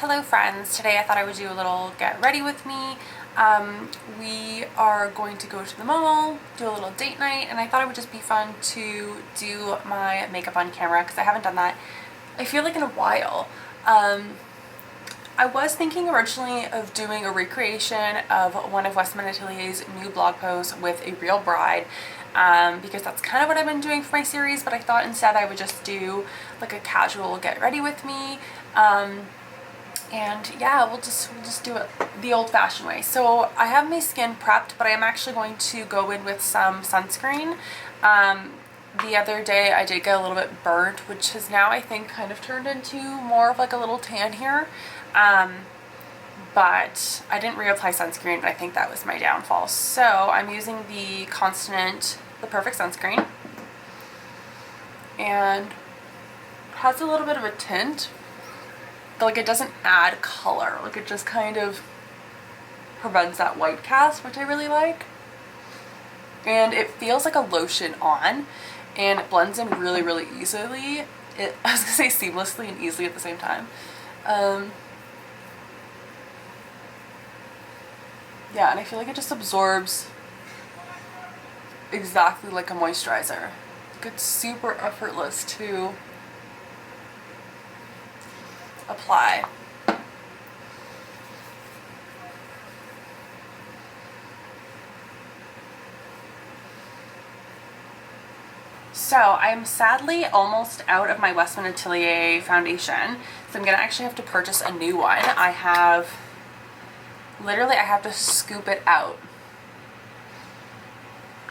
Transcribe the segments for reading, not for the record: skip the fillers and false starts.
Hello friends, today I thought I would do a little get ready with me. We are going to go to the mall, do a little date night, and I thought it would just be fun to do my makeup on camera because I haven't done that, I feel like, in a while. I was thinking originally of doing a recreation of one of Westman Atelier's new blog posts with a real bride, because that's kind of what I've been doing for my series, but I thought instead I would just do like a casual get ready with me. And yeah, we'll just do it the old-fashioned way. So I have my skin prepped, but I am actually going to go in with some sunscreen. The other day I did get a little bit burnt, which has now I think kind of turned into more of like a little tan here. But I didn't reapply sunscreen, and I think that was my downfall. So I'm using the The Perfect Sunscreen, and it has a little bit of a tint. But like, it doesn't add color, like it just kind of prevents that white cast, which I really like. And it feels like a lotion on, and it blends in really, really easily. I was gonna say seamlessly and easily at the same time. Yeah, and I feel like it just absorbs exactly like a moisturizer. Like, it's super effortless to apply. So I'm sadly almost out of my Westman Atelier foundation, so I'm gonna actually have to purchase a new one. I have to scoop it out.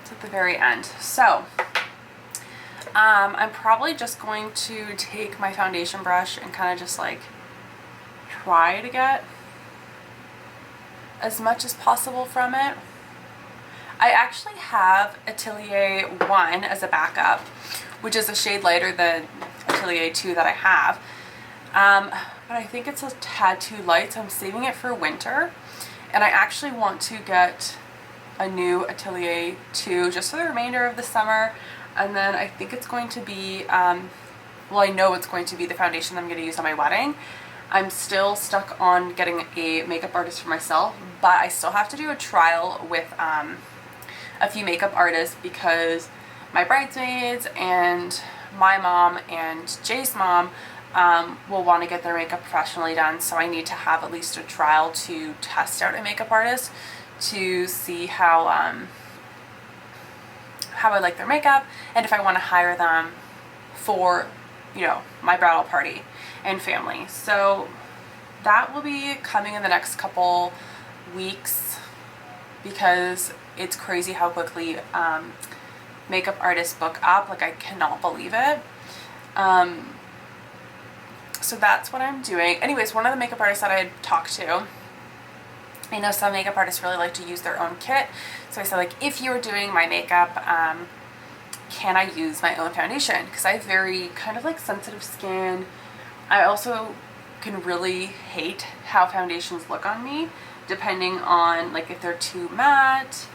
It's at the very end. So I'm probably just going to take my foundation brush and kind of just like try to get as much as possible from it. I actually have Atelier 1 as a backup, which is a shade lighter than Atelier 2 that I have. But I think it's a tad too light, so I'm saving it for winter. And I actually want to get a new Atelier 2 just for the remainder of the summer. And then I think it's going to be, well, I know it's going to be the foundation I'm going to use on my wedding. I'm still stuck on getting a makeup artist for myself, but I still have to do a trial with a few makeup artists because my bridesmaids and my mom and Jay's mom will want to get their makeup professionally done, so I need to have at least a trial to test out a makeup artist to see how I like their makeup and if I want to hire them for, you know, my bridal party and family. So that will be coming in the next couple weeks because it's crazy how quickly makeup artists book up. Like, I cannot believe it. So that's what I'm doing. Anyways, one of the makeup artists that I had talked to, I know some makeup artists really like to use their own kit. So I said, like, if you were doing my makeup, can I use my own foundation? Because I have very kind of like sensitive skin. I also can really hate how foundations look on me, depending on like if they're too matte,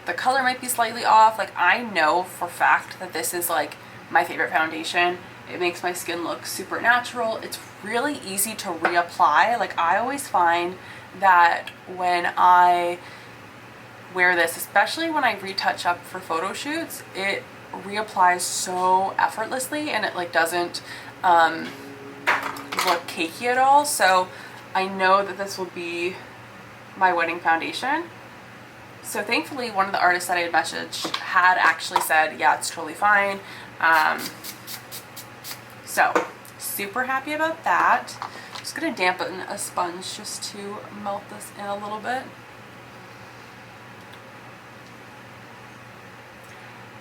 the color might be slightly off. Like, I know for a fact that this is like my favorite foundation. It makes my skin look super natural. It's really easy to reapply. Like, I always find that when I wear this, especially when I retouch up for photo shoots, it reapplies so effortlessly and it like doesn't look cakey at all. So I know that this will be my wedding foundation. So thankfully one of the artists that I had messaged had actually said, yeah, it's totally fine. So super happy about that. Just gonna dampen a sponge just to melt this in a little bit.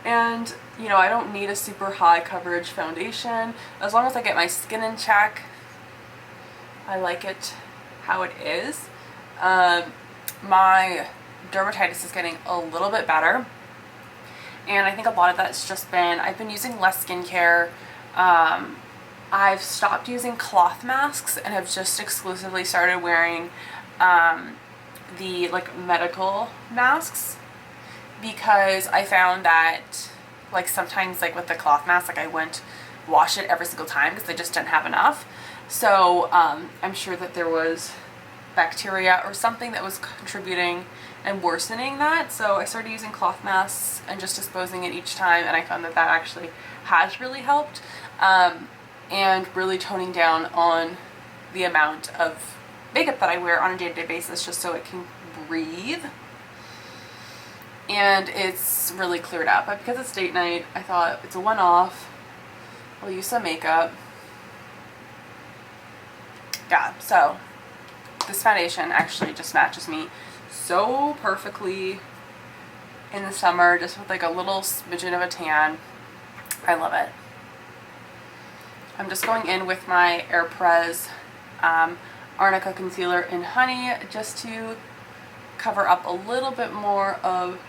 And, you know, I don't need a super high coverage foundation. As long as I get my skin in check, I like it how it is. My dermatitis is getting a little bit better. And I think a lot of that's just been, I've been using less skincare. I've stopped using cloth masks and have just exclusively started wearing the like medical masks, because I found that like sometimes like with the cloth mask, like I wouldn't wash it every single time because I just didn't have enough. So I'm sure that there was bacteria or something that was contributing and worsening that. So I started using cloth masks and just disposing it each time, and I found that that actually has really helped, and really toning down on the amount of makeup that I wear on a day-to-day basis just so it can breathe. And it's really cleared up. But because it's date night, I thought it's a one-off. I'll use some makeup. Yeah, so this foundation actually just matches me so perfectly in the summer, just with like a little smidgen of a tan. I love it. I'm just going in with my Airpress Arnica Concealer in Honey just to cover up a little bit more of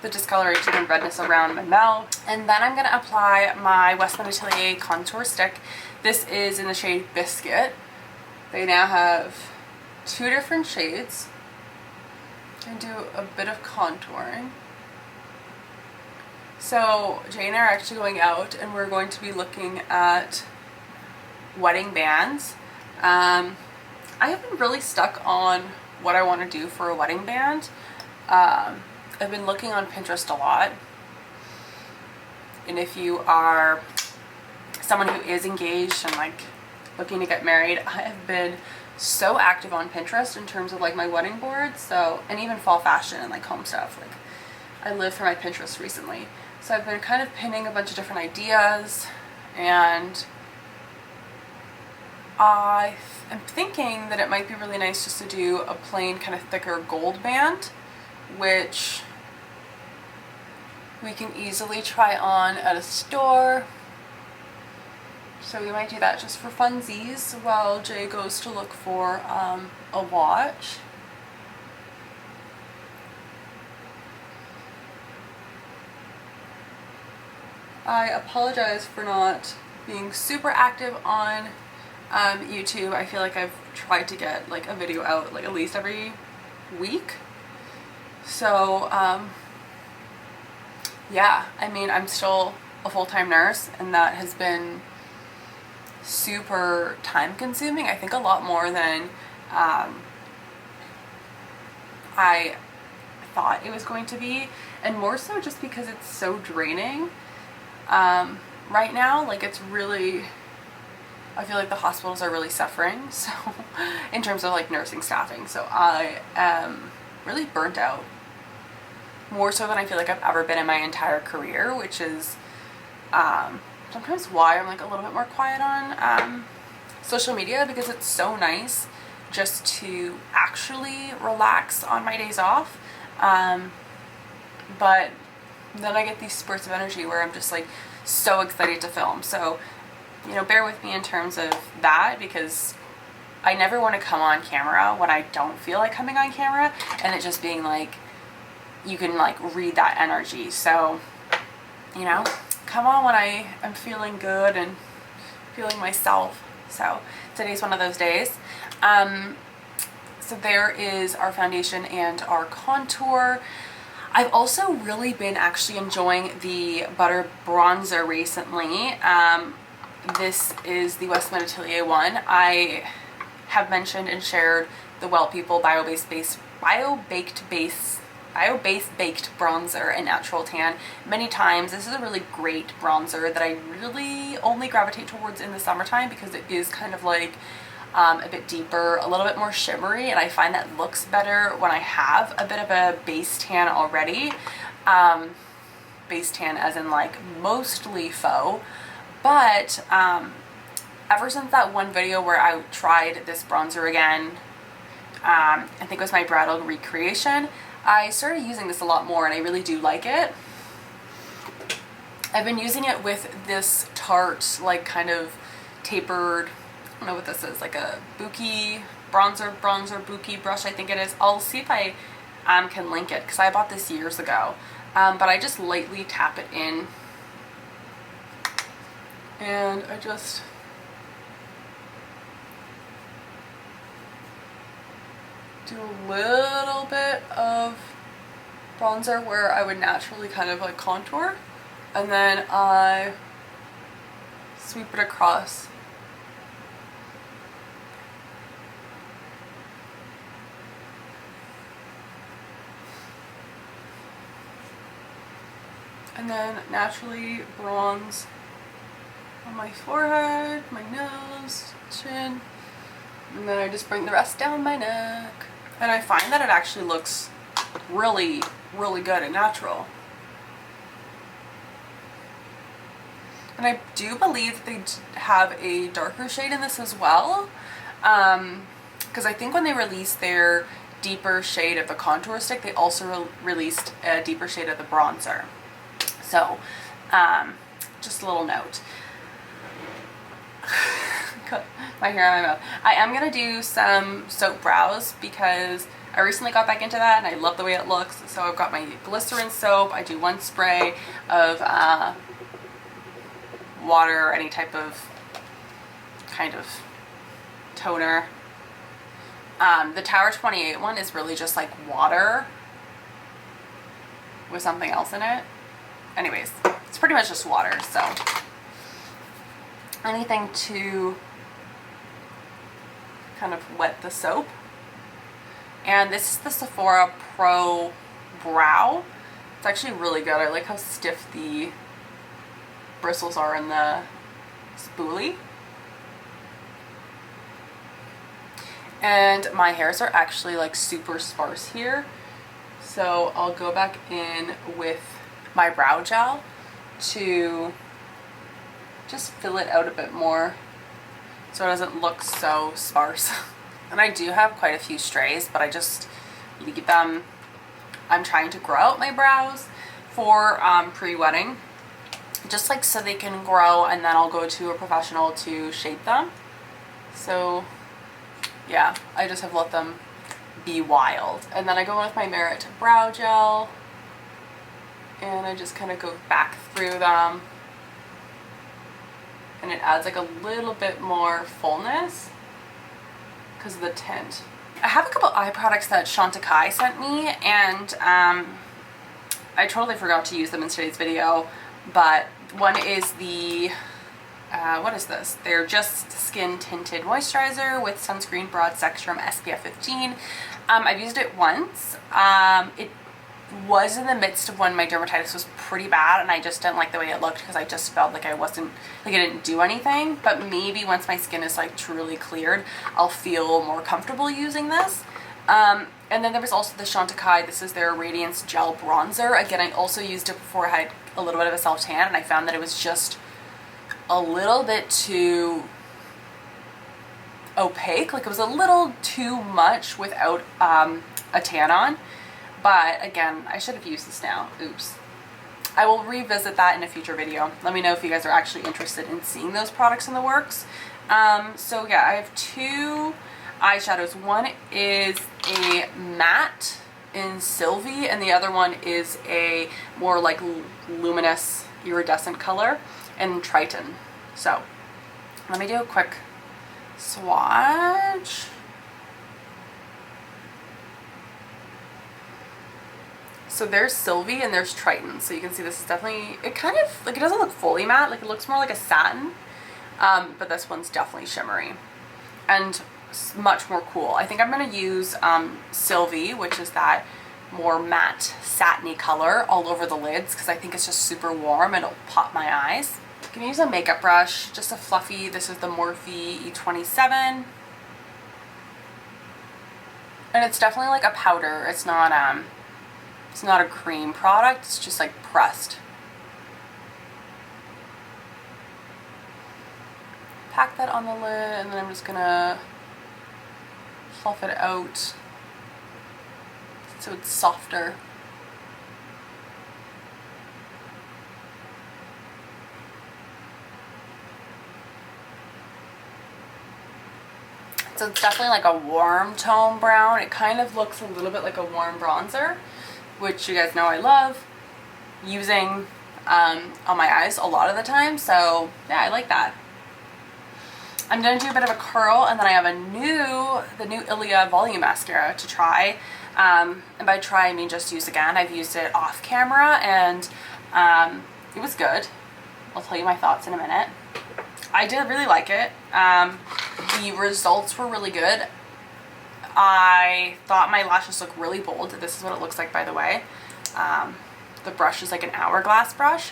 the discoloration and redness around my mouth. And then I'm going to apply my Westman Atelier contour stick. This is in the shade Biscuit. They now have 2 different shades. And do a bit of contouring. So Jay and I are actually going out and we're going to be looking at wedding bands. I have been really stuck on what I want to do for a wedding band. I've been looking on Pinterest a lot. And if you are someone who is engaged and like looking to get married, I have been so active on Pinterest in terms of like my wedding boards, so, and even fall fashion and like home stuff. Like I lived through my Pinterest recently. So I've been kind of pinning a bunch of different ideas, and I am thinking that it might be really nice just to do a plain kind of thicker gold band, which we can easily try on at a store. So we might do that just for funsies while Jay goes to look for a watch. I apologize for not being super active on YouTube. I feel like I've tried to get like a video out like at least every week. So yeah, I mean, I'm still a full-time nurse, and that has been super time consuming. I think a lot more than I thought it was going to be, and more so just because it's so draining right now. Like it's really, I feel like the hospitals are really suffering, so in terms of like nursing staffing. So I am really burnt out, more so than I feel like I've ever been in my entire career, which is sometimes why I'm like a little bit more quiet on social media, because it's so nice just to actually relax on my days off. But then I get these spurts of energy where I'm just like so excited to film. So, you know, bear with me in terms of that, because I never want to come on camera when I don't feel like coming on camera, and it just being like, you can like read that energy. So, you know, come on when I am feeling good and feeling myself. So today's one of those days. So there is our foundation and our contour. I've also really been actually enjoying the butter bronzer recently. This is the Westman Atelier one. I have mentioned and shared the Well People bio-based baked bronzer and natural tan many times. This is a really great bronzer that I really only gravitate towards in the summertime, because it is kind of like a bit deeper, a little bit more shimmery, and I find that looks better when I have a bit of a base tan already. Base tan as in like mostly faux, but ever since that one video where I tried this bronzer again, I think it was my bridal recreation, I started using this a lot more, and I really do like it. I've been using it with this Tarte, like kind of tapered, I don't know what this is, like a bouquet bronzer bouquet brush, I think it is. I'll see if I can link it, because I bought this years ago. But I just lightly tap it in, and I just do a little bit of bronzer where I would naturally kind of like contour, and then I sweep it across And then naturally bronze on my forehead, my nose, chin, and then I just bring the rest down my neck. And I find that it actually looks really, really good and natural. And I do believe that they have a darker shade in this as well, because I think when they released their deeper shade of the contour stick, they also released a deeper shade of the bronzer. So just a little note. Got my hair in my mouth. I am gonna do some soap brows because I recently got back into that and I love the way it looks. So I've got my glycerin soap. I do one spray of water or any type of kind of toner. The 𝒕𝓁𝑒𝒶𝓃 one is really just like water with something else in it. Anyways, it's pretty much just water, so anything to kind of wet the soap. And this is the Sephora Pro Brow. It's actually really good. I like how stiff the bristles are in the spoolie. And my hairs are actually like super sparse here, so I'll go back in with my brow gel to just fill it out a bit more so it doesn't look so sparse. And I do have quite a few strays, but I just leave them. I'm trying to grow out my brows for pre-wedding, just like so they can grow, and then I'll go to a professional to shape them. So yeah, I just have let them be wild. And then I go in with my Merit brow gel and I just kind of go back through them, and it adds like a little bit more fullness because of the tint. I have a couple eye products that Chantecaille sent me, and I totally forgot to use them in today's video, but one is the what is this? They're Just Skin Tinted Moisturizer with Sunscreen Broad Spectrum SPF 15. I've used it once. It was in the midst of when my dermatitis was pretty bad, and I just didn't like the way it looked because I just felt like it didn't do anything. But maybe once my skin is like truly cleared, I'll feel more comfortable using this. And then there was also the Chantecaille. This is their Radiance Gel Bronzer. Again, I also used it before I had a little bit of a self-tan, and I found that it was just a little bit too opaque. Like it was a little too much without a tan on. But again, I should have used this now. Oops. I will revisit that in a future video. Let me know if you guys are actually interested in seeing those products in the works. So yeah, I have two eyeshadows. One is a matte in Sylvie, and the other one is a more like luminous iridescent color in Triton. So let me do a quick swatch. So there's Sylvie and there's Triton. So you can see this is definitely, it kind of, like it doesn't look fully matte, like it looks more like a satin, but this one's definitely shimmery and much more cool. I think I'm going to use Sylvie, which is that more matte satiny color all over the lids because I think it's just super warm and it'll pop my eyes. I'm going to use a makeup brush, just a fluffy, this is the Morphe E27. And it's definitely like a powder. It's not a cream product, it's just like pressed. Pack that on the lid, and then I'm just gonna fluff it out so it's softer. So it's definitely like a warm tone brown. It kind of looks a little bit like a warm bronzer, which you guys know I love using on my eyes a lot of the time. So yeah, I like that. I'm going to do a bit of a curl, and then I have the new ILIA volume mascara to try. And by try, I mean just use again. I've used it off camera, and it was good. I'll tell you my thoughts in a minute. I did really like it. The results were really good. I thought my lashes looked really bold. This is what it looks like, by the way. the brush is like an hourglass brush.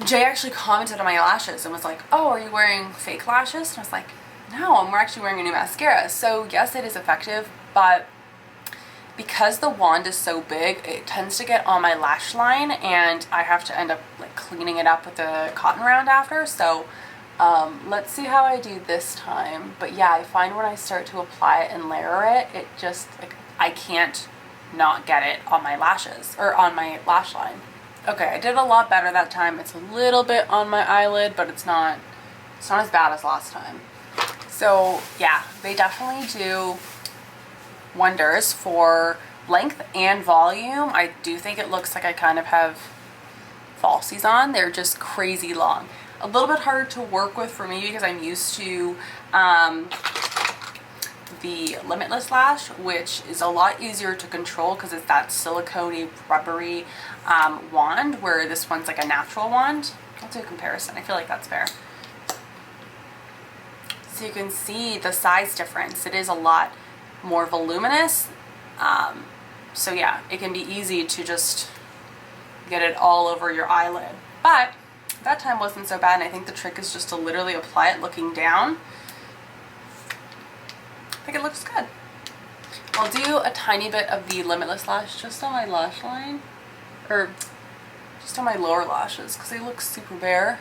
Jay actually commented on my lashes and was like, oh, are you wearing fake lashes? And I was like, no, I'm actually wearing a new mascara. So yes, it is effective, but because the wand is so big, it tends to get on my lash line and I have to end up like cleaning it up with a cotton round after. So let's see how I do this time. But yeah, I find when I start to apply it and layer it, it just, like, I can't not get it on my lashes or on my lash line. Okay, I did a lot better that time. It's a little bit on my eyelid, but it's not as bad as last time. So yeah, they definitely do wonders for length and volume. I do think it looks like I kind of have falsies on. They're just crazy long. A little bit harder to work with for me because I'm used to the Limitless Lash, which is a lot easier to control because it's that silicone-y, rubbery wand, where this one's like a natural wand. I'll do a comparison. I feel like that's fair. So you can see the size difference. It is a lot more voluminous. So yeah, it can be easy to just get it all over your eyelid. But that time wasn't so bad, and I think the trick is just to literally apply it looking down. I think it looks good. I'll do a tiny bit of the Limitless Lash just on my lash line, or just on my lower lashes, because they look super bare.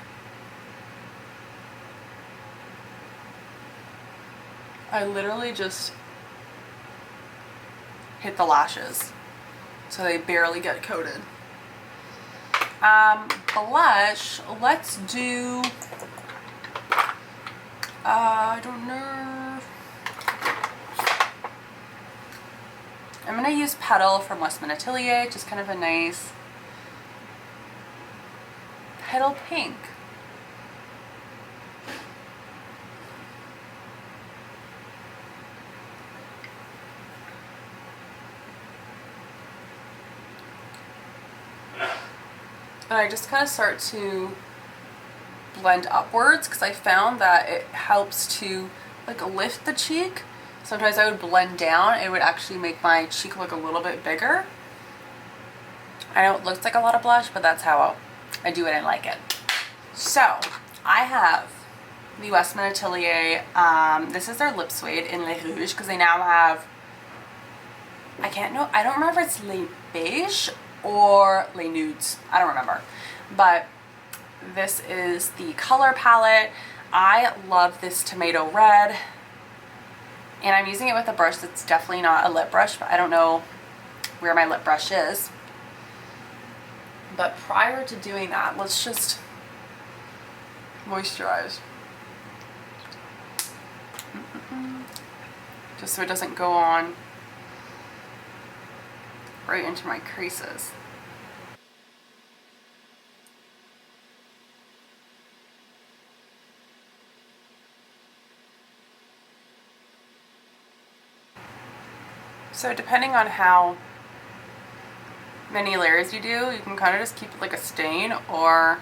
I literally just hit the lashes so they barely get coated. Blush, let's do, I don't know. I'm going to use Petal from Westman Atelier, just kind of a nice petal pink. And I just kind of start to blend upwards because I found that it helps to like lift the cheek. Sometimes I would blend down, it would actually make my cheek look a little bit bigger. I know it looks like a lot of blush, but that's how I do it and like it. So I have the Westman Atelier, this is their Lip Suede in Le Rouge, because they now have, I don't remember if it's Le Beige or Les Nudes, I don't remember, but this is the color palette. I love this tomato red, and I'm using it with a brush that's definitely not a lip brush, but I don't know where my lip brush is. But prior to doing that, let's just moisturize. Just so it doesn't go on right into my creases. So depending on how many layers you do, you can kind of just keep it like a stain or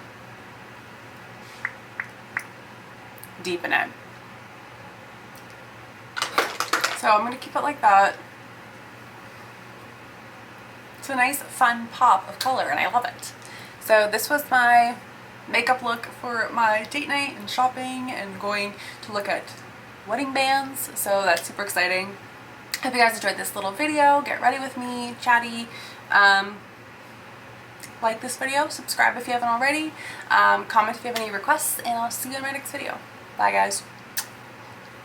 deepen it. So I'm going to keep it like that. It's a nice fun pop of color and I love it. So this was my makeup look for my date night and shopping and going to look at wedding bands. So that's super exciting. Hope you guys enjoyed this little video. Get ready with me, chatty. Like this video, subscribe if you haven't already, comment if you have any requests, and I'll see you in my next video. Bye guys.